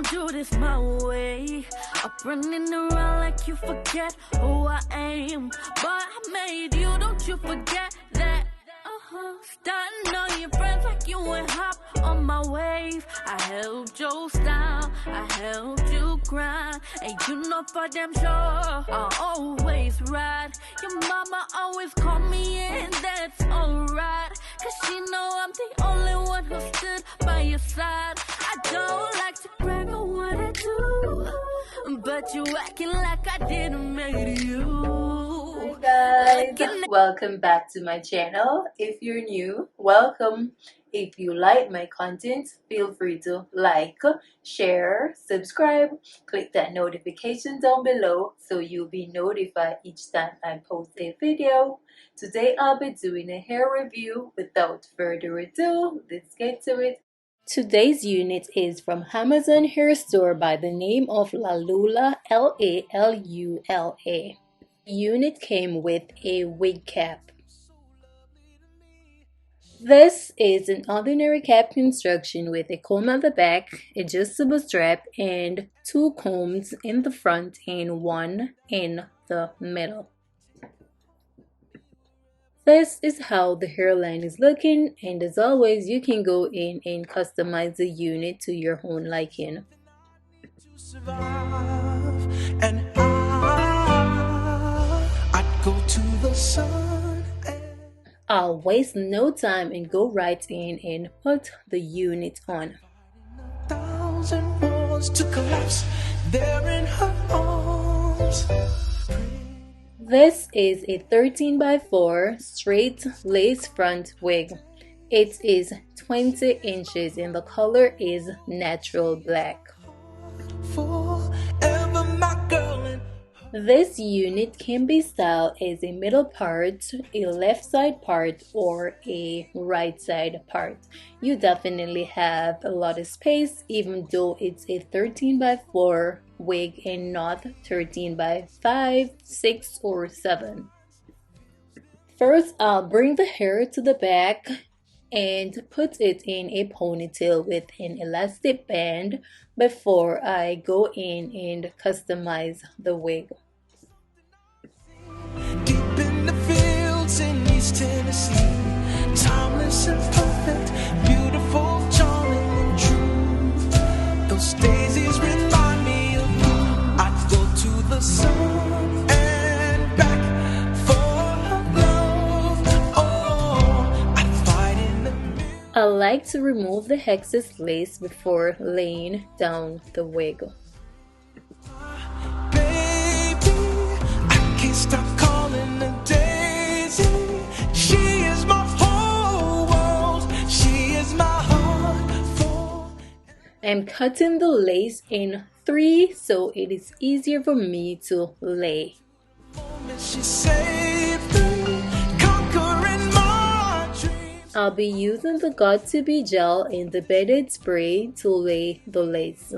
don't do this my way. Up running around like you forget who I am. But I made you, don't you forget that. Starting on your friends like you ain't hop on my wave. I helped your style, I helped you grind. And you know for damn sure I'll always ride. Your mama always call me and that's alright. Cause she know I'm the only one who stood by your side. I don't like to brag on what I do, but you acting like I didn't make you. Hey guys, welcome back to my channel. If you're new, welcome. If you like my content, feel free to like, share, subscribe, click that notification down below so you'll be notified each time I post a video. Today I'll be doing a hair review. Without further ado, let's get to it. Today's unit is from Amazon hair store by the name of Lalula, Lalula. The unit came with a wig cap. This is an ordinary cap construction with a comb at the back, adjustable strap, and two combs in the front and one in the middle. This is how the hairline is looking, and as always, you can go in and customize the unit to your own liking. Go to the sun. I'll waste no time and go right in and put the unit on. Thousand walls to collapse there in her arms. This is a 13x4 straight lace front wig. It is 20 inches and the color is natural black. Forever my girl. This unit can be styled as a middle part, a left side part, or a right side part. You definitely have a lot of space even though it's a 13x4 wig and not 13x5, 6, or 7. First, I'll bring the hair to the back and put it in a ponytail with an elastic band before I go in and customize the wig. Deep in the fields in East Tennessee, timeless and perfect, beautiful, charming and true. Those daisies remind me of you. I'd go to the sun and back for her love. Oh, I'd fight in the middle. I like to remove the excess lace before laying down the wig. Baby, I can't stop calling her Daisy. She is my whole world. She is my heart. I'm cutting the lace in 3 so it is easier for me to lay. She saved me, conquering my dreams. I'll be using the Got2b gel and the beaded spray to lay the lace.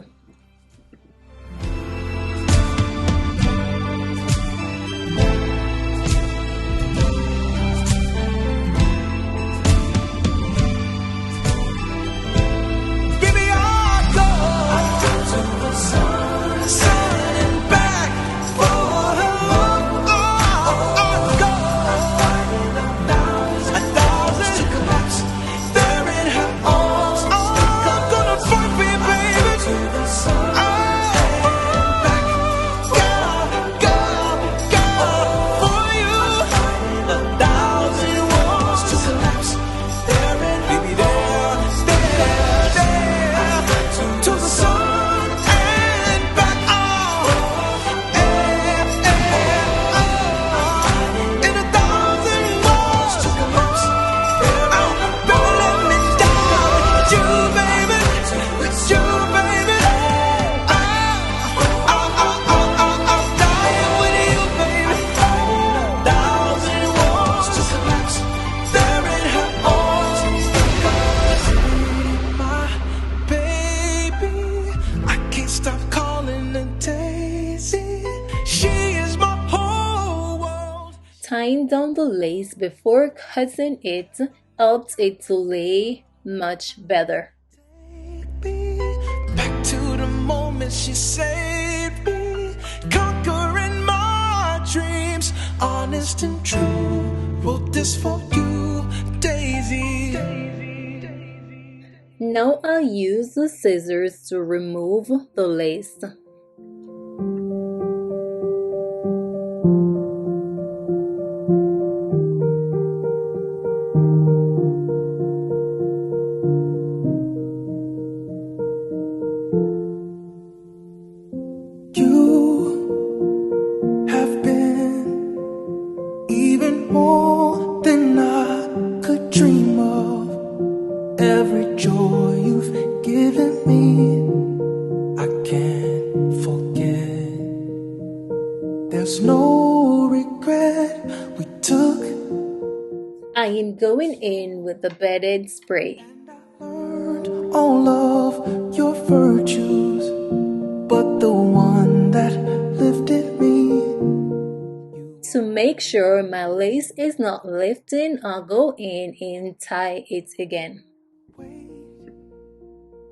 Tying down the lace before cutting it helps it to lay much better. Back to the she saved me, conquering my dreams, honest and true. Wrote this for you, Daisy. Now I'll use the scissors to remove the lace. You have been even more than I could dream of. Every joy you've given me, I can't forget. There's no regret we took. I am going in with the bedded spray. Learned all of your virtues, but the one that lifted me. To make sure my lace is not lifting, I'll go in and tie it again.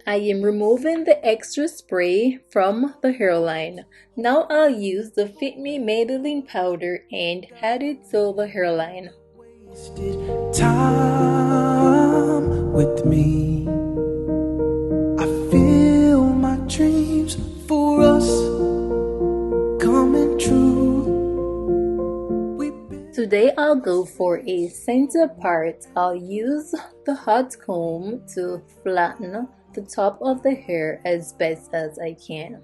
I am removing the extra spray from the hairline. Now I'll use the Fit Me Maybelline powder and add it to the hairline. Wasted time with me. I feel my dreams for us coming true. Today I'll go for a center part. I'll use the hot comb to flatten the top of the hair as best as I can.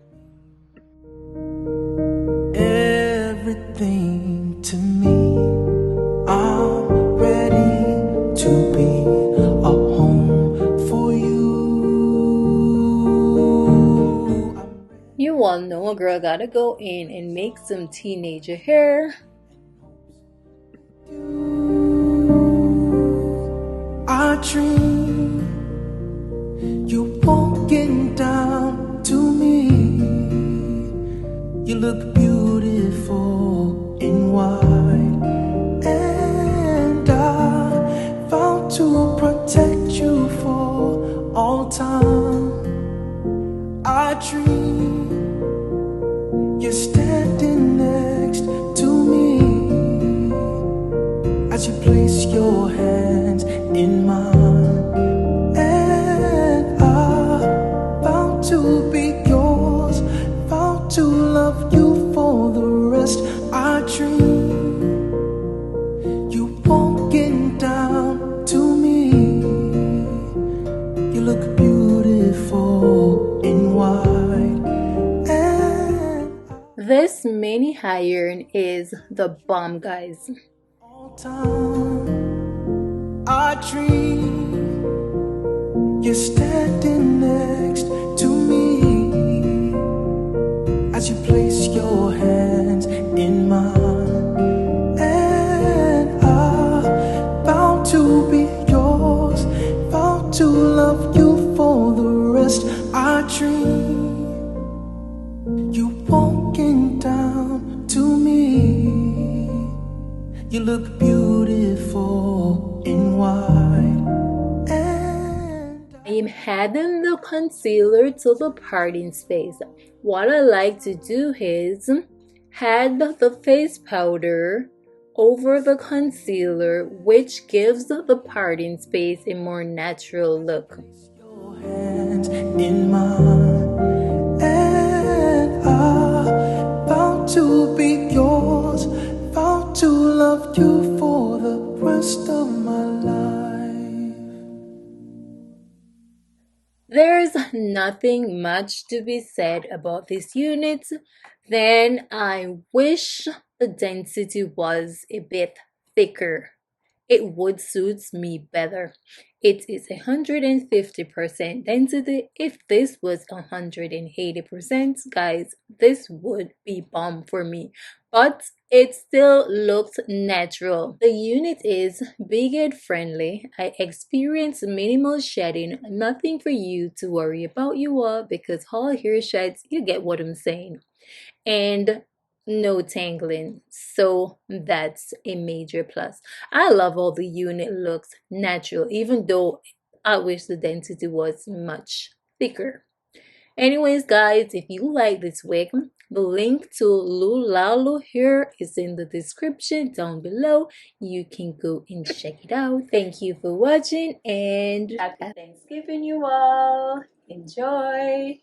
Everything to me, I'm ready to be a home for you. You all know a girl gotta go in and make some teenager hair. I dream you walking down to me. You look beautiful in white, and I vow to protect you for all time. I dream you're standing next to me as you place your hands in mine, and I vow to be yours, vow to love you for the rest. I dream you walking down to me. You look beautiful in white, and This mini iron is the bomb, guys. all time I dream you're standing next to me as you place your hands in mine, and I vow to be yours, vow to love you for the rest. I dream you walking down to me. You look beautiful in white, and I am adding the concealer to the parting space. What I like to do is add the face powder over the concealer, which gives the parting space a more natural look. your hands in mine, and I vow to be yours, vow to love you for the rest of my life. There's nothing much to be said about this unit. Then I wish the density was a bit thicker. It would suit me better. It is 150% density. If this was 180%, guys, this would be bomb for me. But it still looks natural. The unit is beard friendly. I experience minimal shedding. Nothing for you to worry about, you all, because all hair sheds, you get what I'm saying. And no tangling, so that's a major plus. I love how the unit looks natural, even though I wish the density was much thicker. Anyways, guys, if you like this wig, the link to Lalula hair is in the description down below. You can go and check it out. Thank you for watching and happy Thanksgiving, you all. Enjoy.